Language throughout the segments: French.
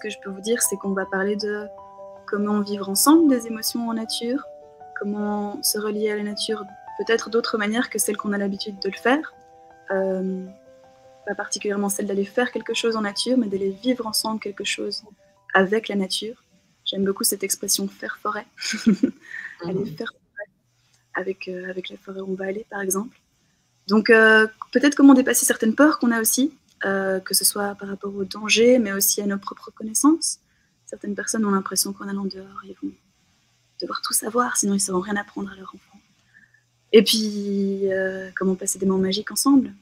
que je peux vous dire, c'est qu'on va parler de comment vivre ensemble des émotions en nature, comment se relier à la nature, peut-être d'autres manières que celles qu'on a l'habitude de le faire. Pas particulièrement celle d'aller faire quelque chose en nature, mais d'aller vivre ensemble quelque chose avec la nature. J'aime beaucoup cette expression faire forêt. Aller faire forêt avec la forêt où on va aller, par exemple. Donc peut-être comment dépasser certaines peurs qu'on a aussi, que ce soit par rapport au danger, mais aussi à nos propres connaissances. Certaines personnes ont l'impression qu'en allant dehors, ils vont devoir tout savoir, sinon ils ne sauront rien apprendre à leurs enfants. Et puis, comment passer des moments magiques ensemble.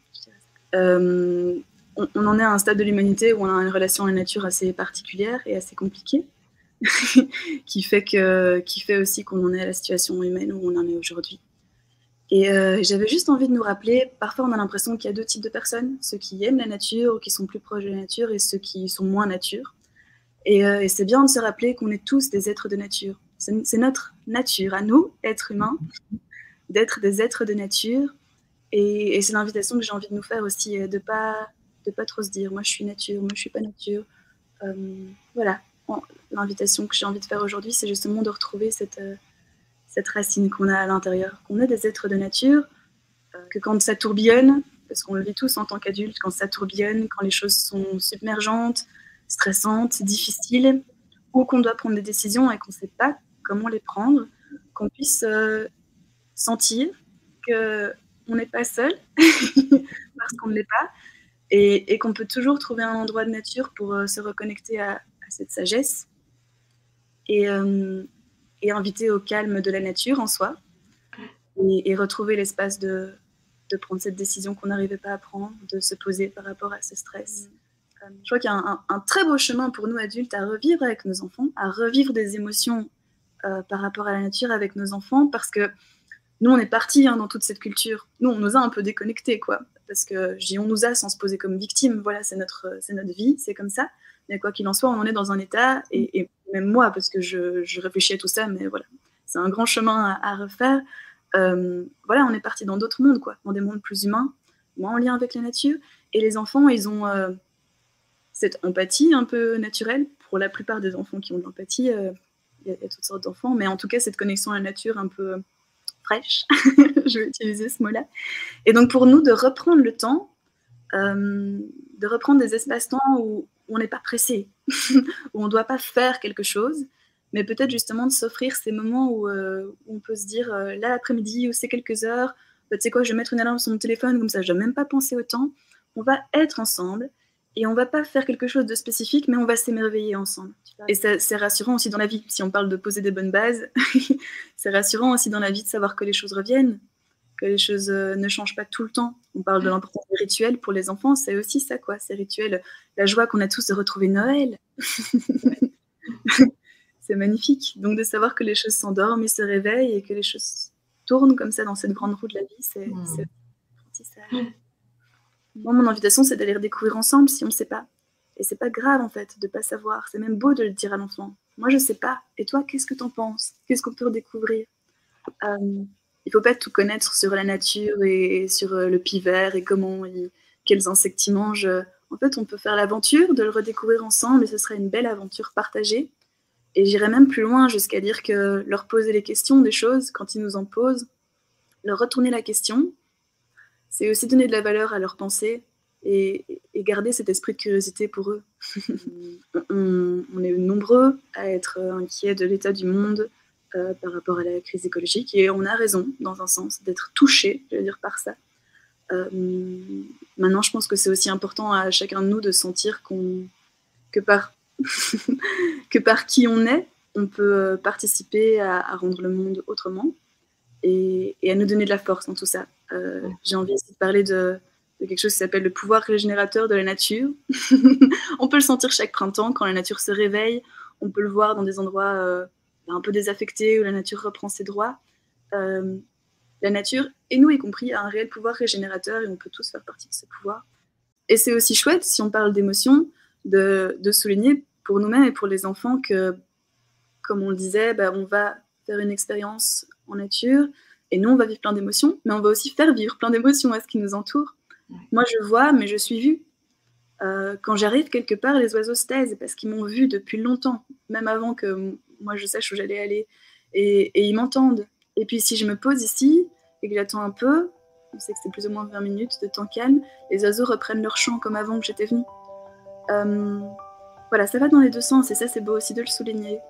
On en est à un stade de l'humanité où on a une relation à la nature assez particulière et assez compliquée, qui fait aussi qu'on en est à la situation humaine où on en est aujourd'hui. Et j'avais juste envie de nous rappeler, parfois on a l'impression qu'il y a deux types de personnes, ceux qui aiment la nature ou qui sont plus proches de la nature et ceux qui sont moins nature. Et c'est bien de se rappeler qu'on est tous des êtres de nature. C'est notre nature, à nous, êtres humains, d'être des êtres de nature. Et c'est l'invitation que j'ai envie de nous faire aussi, de pas trop se dire « moi je suis nature, moi je suis pas nature ». Voilà, l'invitation que j'ai envie de faire aujourd'hui, c'est justement de retrouver cette racine qu'on a à l'intérieur, qu'on est des êtres de nature, que quand ça tourbillonne, parce qu'on le vit tous en tant qu'adultes, quand ça tourbillonne, quand les choses sont submergentes, stressantes, difficiles, ou qu'on doit prendre des décisions et qu'on ne sait pas comment les prendre, qu'on puisse sentir qu'on n'est pas seul, parce qu'on ne l'est pas, et qu'on peut toujours trouver un endroit de nature pour se reconnecter à cette sagesse, et inviter au calme de la nature en soi, et retrouver l'espace de prendre cette décision qu'on n'arrivait pas à prendre, de se poser par rapport à ce stress. Je crois qu'il y a un très beau chemin pour nous adultes à revivre avec nos enfants, à revivre des émotions par rapport à la nature avec nos enfants, parce que nous, on est partis dans toute cette culture. Nous, on nous a un peu déconnectés, quoi. Parce que je dis on nous a sans se poser comme victime. Voilà, c'est notre vie, c'est comme ça. Mais quoi qu'il en soit, on en est dans un état, et même moi, parce que je réfléchis à tout ça, mais voilà, c'est un grand chemin à refaire. Voilà, on est parti dans d'autres mondes, quoi, dans des mondes plus humains, moins en lien avec la nature. Et les enfants, ils ont cette empathie un peu naturelle. Pour la plupart des enfants qui ont de l'empathie, il y a toutes sortes d'enfants, mais en tout cas, cette connexion à la nature un peu fraîche, je vais utiliser ce mot-là. Et donc pour nous, de reprendre le temps, de reprendre des espaces-temps où on n'est pas pressé, où on ne doit pas faire quelque chose, mais peut-être justement de s'offrir ces moments où on peut se dire, là l'après-midi, ou c'est quelques heures, bah, tu sais quoi, je vais mettre une alarme sur mon téléphone, comme ça je ne dois même pas penser au temps, on va être ensemble, et on ne va pas faire quelque chose de spécifique, mais on va s'émerveiller ensemble. Et c'est rassurant aussi dans la vie, si on parle de poser des bonnes bases, c'est rassurant aussi dans la vie de savoir que les choses reviennent, que les choses ne changent pas tout le temps. On parle de l'importance des rituels pour les enfants, c'est aussi ça, quoi, ces rituels, la joie qu'on a tous de retrouver Noël. C'est magnifique. Donc de savoir que les choses s'endorment et se réveillent et que les choses tournent comme ça dans cette grande roue de la vie, c'est apprentissage. Moi, mon invitation, c'est d'aller redécouvrir ensemble si on ne sait pas. Et c'est pas grave, en fait, de pas savoir. C'est même beau de le dire à l'enfant. Moi, je sais pas. Et toi, qu'est-ce que t'en penses? Qu'est-ce qu'on peut redécouvrir? Il faut pas tout connaître sur la nature et sur le pivert et quels insectes ils mangent. En fait, on peut faire l'aventure de le redécouvrir ensemble et ce serait une belle aventure partagée. Et j'irais même plus loin jusqu'à dire que leur poser les questions des choses, quand ils nous en posent, leur retourner la question, c'est aussi donner de la valeur à leurs pensées et garder cet esprit de curiosité pour eux. On est nombreux à être inquiets de l'état du monde par rapport à la crise écologique, et on a raison, dans un sens, d'être touchés, je veux dire, par ça. Maintenant, je pense que c'est aussi important à chacun de nous de sentir que par qui on est, on peut participer à rendre le monde autrement et à nous donner de la force dans tout ça. J'ai envie aussi de parler de quelque chose qui s'appelle le pouvoir régénérateur de la nature. On peut le sentir chaque printemps quand la nature se réveille. On peut le voir dans des endroits un peu désaffectés où la nature reprend ses droits. La nature, et nous y compris, a un réel pouvoir régénérateur et on peut tous faire partie de ce pouvoir. Et c'est aussi chouette, si on parle d'émotions, de souligner pour nous-mêmes et pour les enfants que, comme on le disait, on va faire une expérience en nature et nous, on va vivre plein d'émotions, mais on va aussi faire vivre plein d'émotions à ce qui nous entoure. Moi, je vois, mais je suis vue. Quand j'arrive quelque part, les oiseaux se taisent parce qu'ils m'ont vu depuis longtemps, même avant que moi je sache où j'allais aller, et ils m'entendent. Et puis si je me pose ici et que j'attends un peu, on sait que c'est plus ou moins 20 minutes de temps calme, les oiseaux reprennent leur chant comme avant que j'étais venue. Voilà, ça va dans les deux sens, et ça c'est beau aussi de le souligner.